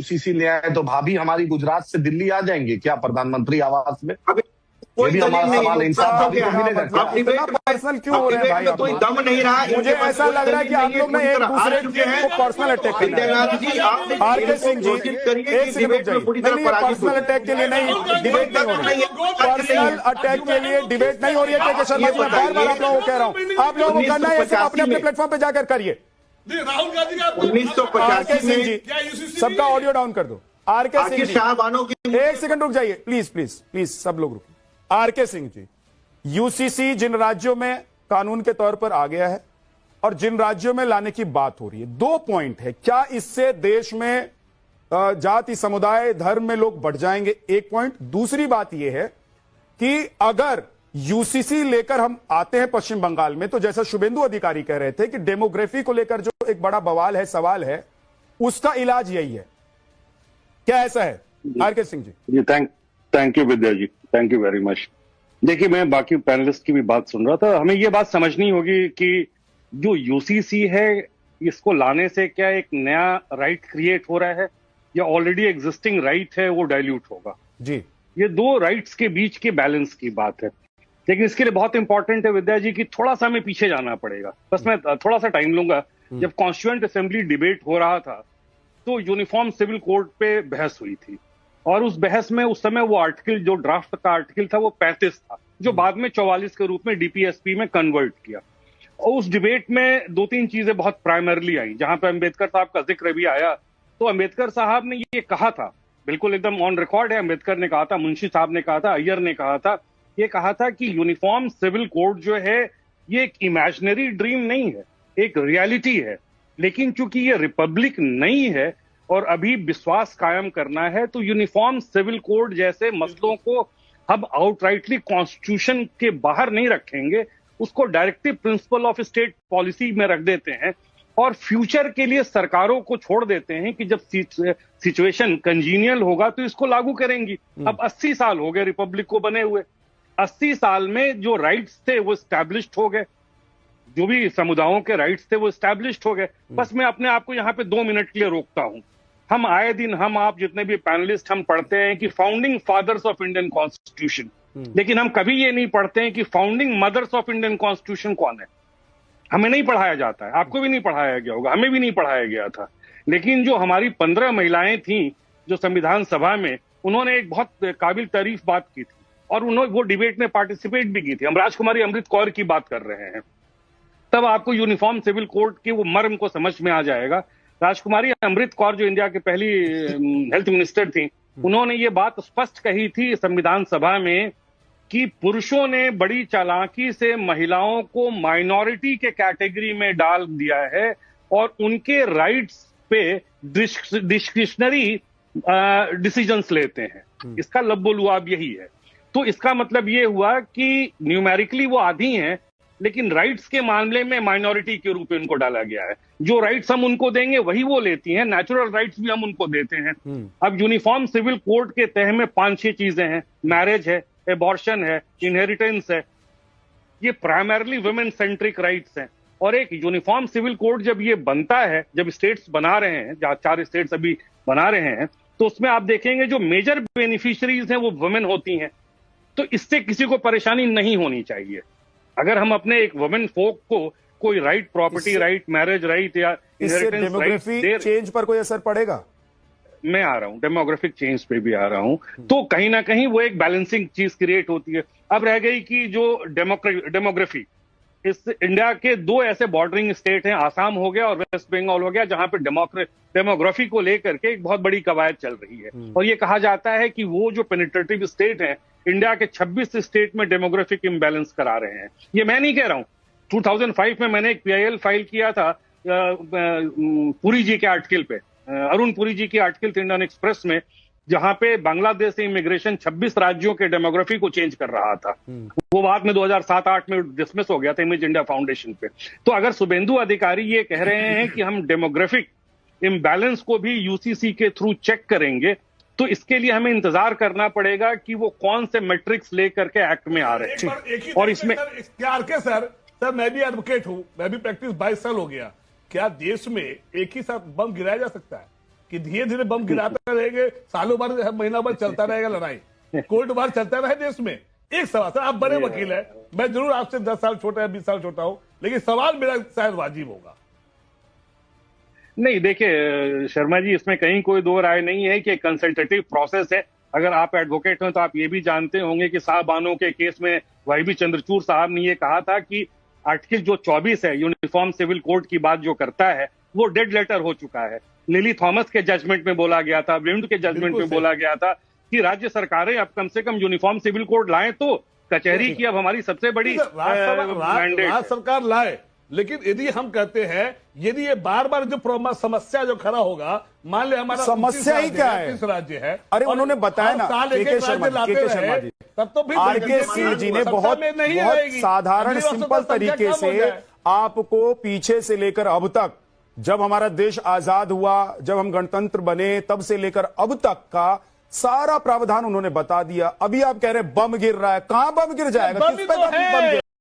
UCC ले आए तो भाभी हमारी गुजरात से दिल्ली आ जाएंगे क्या प्रधानमंत्री आवास में? कोई भी हमारा सवाल इंसाफ भाभी को मिलेगा क्या? आप इतना पर्सनल क्यों हो रहे हैं भाई? कोई दम नहीं रहा। मुझे ऐसा लग रहा है कि आप लोग ने एक दूसरे को पर्सनल अटैक कर रहे हैं। आरके सिंह जी, एक सेकंड रुक जाइए। नहीं, पर्सनल अटैक के लिए नहीं, डिबेट नहीं हो रही है। पर्सनल अटैक के लिए डिबेट नहीं हो रही है। के शर्मा जी, मैं बार बार आप लोगों को कह रहा हूँ, आप लोगों को करना है अपने अपने प्लेटफॉर्म पे जाकर करिए। राहुल गांधी का 1985 सिंह जी, सबका ऑडियो डाउन कर दो। आरके सिंह जी, एक सेकंड रुक जाइए प्लीज प्लीज प्लीज, सब लोग रुकिए। आरके सिंह जी, यूसीसी जिन राज्यों में कानून के तौर पर आ गया है और जिन राज्यों में लाने की बात हो रही है, 2 पॉइंट है। क्या इससे देश में जाति, समुदाय, धर्म में लोग बढ़ जाएंगे? एक पॉइंट। दूसरी बात यह है कि अगर यूसीसी लेकर हम आते हैं पश्चिम बंगाल में, तो जैसा शुभेंदु अधिकारी कह रहे थे कि डेमोग्राफी को लेकर जो एक बड़ा बवाल है, सवाल है, उसका इलाज यही है। क्या ऐसा है R K Singh ji? Thank you Vidya ji, thank you very much. देखिए, मैं बाकी पैनलिस्ट की भी बात सुन रहा था। हमें ये बात समझनी होगी कि जो यूसीसी है, इसको लाने से क्या एक नया राइट क्रिएट हो रहा है या ऑलरेडी एग्जिस्टिंग राइट है वो डाइल्यूट होगा जी? ये 2 राइट्स के बीच के बैलेंस की बात है। लेकिन इसके लिए बहुत इंपॉर्टेंट है विद्या जी कि थोड़ा सा हमें पीछे जाना पड़ेगा। बस मैं थोड़ा सा टाइम लूंगा। जब कॉन्स्टिट्यूएंट असेंबली डिबेट हो रहा था तो यूनिफॉर्म सिविल कोड पे बहस हुई थी और उस बहस में उस समय वो आर्टिकल, जो ड्राफ्ट का आर्टिकल था, वो 35 था, जो बाद में 44 के रूप में डीपीएसपी में कन्वर्ट किया। और उस डिबेट में 2-3 चीजें बहुत प्राइमरली आई, जहां पे अंबेडकर साहब का जिक्र भी आया। तो अंबेडकर साहब ने ये कहा था, बिल्कुल एकदम ऑन रिकॉर्ड है, अंबेडकर ने कहा था, मुंशी साहब ने कहा था, अय्यर ने कहा था, ये कहा था कि यूनिफॉर्म सिविल कोड जो है ये एक इमेजिनरी ड्रीम नहीं है, एक रियलिटी है। लेकिन चूंकि ये रिपब्लिक नहीं है और अभी विश्वास कायम करना है, तो यूनिफॉर्म सिविल कोड जैसे मसलों को हम आउटराइटली कॉन्स्टिट्यूशन के बाहर नहीं रखेंगे, उसको directive principle of state policy में रख देते हैं और फ्यूचर के लिए सरकारों को छोड़ देते हैं कि जब सिचुएशन कंजीनियल होगा तो इसको लागू करेंगी। अब 80 साल हो गए रिपब्लिक को बने हुए। 80 साल में जो राइट्स थे वो स्टैब्लिश्ड हो गए, जो भी समुदायों के राइट्स थे वो स्टैब्लिश्ड हो गए। बस मैं अपने आप को यहाँ पे 2 मिनट के लिए रोकता हूँ। हम आए दिन, हम आप जितने भी पैनलिस्ट, हम पढ़ते हैं कि founding fathers of Indian constitution, लेकिन हम कभी ये नहीं पढ़ते हैं कि founding mothers of Indian constitution कौन है। हमें नहीं पढ़ाया जाता है, आपको भी नहीं पढ़ाया गया होगा, हमें भी नहीं पढ़ाया गया था। लेकिन जो हमारी 15 महिलाएं थीं जो संविधान सभा में, उन्होंने एक बहुत काबिल तारीफ बात की थी और उन्होंने वो डिबेट में पार्टिसिपेट भी की थी। हम राजकुमारी अमृत कौर की बात कर रहे हैं। तब आपको यूनिफॉर्म सिविल कोड के वो मर्म को समझ में आ जाएगा। राजकुमारी अमृत कौर जो इंडिया की पहली हेल्थ मिनिस्टर थी, उन्होंने ये बात स्पष्ट कही थी संविधान सभा में कि पुरुषों ने बड़ी चालाकी से महिलाओं को माइनॉरिटी के कैटेगरी में डाल दिया है और उनके राइट्स पे डिस्क्रिशनरी डिसीजंस लेते हैं। इसका लब्बो-लुआब यही है। तो इसका मतलब ये हुआ कि न्यूमेरिकली वो आधी हैं, लेकिन राइट्स के मामले में माइनॉरिटी के रूप में उनको डाला गया है। जो राइट्स हम उनको देंगे वही वो लेती हैं, नेचुरल राइट्स भी हम उनको देते हैं। अब यूनिफॉर्म सिविल कोड के तहत में 5-6 चीजें हैं, मैरिज है, एबॉर्शन है, इनहेरिटेंस है। ये प्राइमरली वुमेन सेंट्रिक राइट्स हैं। और एक यूनिफॉर्म सिविल कोड जब ये बनता है, जब स्टेट्स बना रहे हैं, जहां 4 स्टेट्स अभी बना रहे हैं, तो उसमें आप देखेंगे जो मेजर बेनिफिशियरीज हैं वो वुमेन होती हैं। तो इससे किसी को परेशानी नहीं होनी चाहिए। अगर हम अपने एक वुमेन फोक को कोई right, property right, marriage right या इनहेरिटेंस डेमोग्राफी चेंज पर कोई असर पड़ेगा? मैं आ रहा हूं, डेमोग्राफिक चेंज पे भी आ रहा हूं। तो कहीं ना कहीं वो एक बैलेंसिंग चीज क्रिएट होती है। अब रह गई कि जो डेमोग्राफी, इस इंडिया के 2 ऐसे बॉर्डरिंग स्टेट हैं, आसाम हो गया और वेस्ट बंगाल हो गया, जहां पे डेमोग्राफी को लेकर के एक बहुत बड़ी कवायद चल रही है। और ये कहा जाता है कि वो जो पेनिट्रेटिव स्टेट हैं, इंडिया के 26 स्टेट में डेमोग्राफिक इम्बैलेंस करा रहे हैं। ये मैं नहीं कह रहा हूं। 2005 में मैंने एक PIL फाइल किया था पुरी जी के आर्टिकल पे, अरुण पुरी जी की आर्टिकल थी इंडियन एक्सप्रेस में, जहां पे बांग्लादेश से इमिग्रेशन 26 राज्यों के डेमोग्राफी को चेंज कर रहा था। वो बाद में 2007-8 में डिसमिस हो गया था इमेज इंडिया फाउंडेशन पे। तो अगर शुभेंदु अधिकारी ये कह रहे हैं कि हम डेमोग्राफिक इम्बैलेंस को भी यूसीसी के थ्रू चेक करेंगे, तो इसके लिए हमें इंतजार करना पड़ेगा कि वो कौन से मैट्रिक्स लेकर के एक्ट में आ रहे हैं। और इसमें सर मैं भी एडवोकेट हूं, मैं भी प्रैक्टिस 22 साल हो गया। क्या देश में एक ही साथ बम गिराया जा सकता है? कि धीरे धीरे बम गिराते रहेंगे, सालों भर महीना भर चलता रहेगा लड़ाई, कोर्ट बार चलता रहे देश में। एक सवाल सर, आप बड़े वकील हैं, मैं जरूर आपसे 10 साल छोटा है, 20 साल छोटा हूं, लेकिन सवाल मेरा शायद वाजिब होगा। नहीं देखिए शर्मा जी, इसमें कहीं कोई दो राय नहीं है कि कंसल्टेटिव प्रोसेस है। अगर आप एडवोकेट हैं तो आप ये भी जानते होंगे कि साहबानों के केस में वाईबी चंद्रचूड़ साहब ने ये कहा था कि आर्टिकल जो 24 है यूनिफॉर्म सिविल कोड की बात जो करता है वो डेड लेटर हो चुका है। लिली थॉमस के जजमेंट में बोला गया था, ब्रिंड के जजमेंट में बोला गया था कि राज्य सरकारें अब कम से कम यूनिफॉर्म सिविल कोड लाएं, तो कचहरी की अब हमारी सबसे बड़ी राज्य सरकार लाए। लेकिन यदि हम कहते हैं, यदि ये बार बार जो समस्या जो खड़ा होगा, मान ले हमारा समस्या ही क्या है, 30 राज्य है, अरे उन्होंने बताया ना, के शर्मा जी, तब तो आरके सिंह जी ने बहुत साधारण सिंपल तरीके से आपको पीछे से लेकर अब तक, जब हमारा देश आजाद हुआ, जब हम गणतंत्र बने, तब से लेकर अब तक का सारा प्रावधान उन्होंने बता दिया। अभी आप कह रहे हैं बम गिर रहा है, कहां बम गिर जाएगा, किस पे बम गिर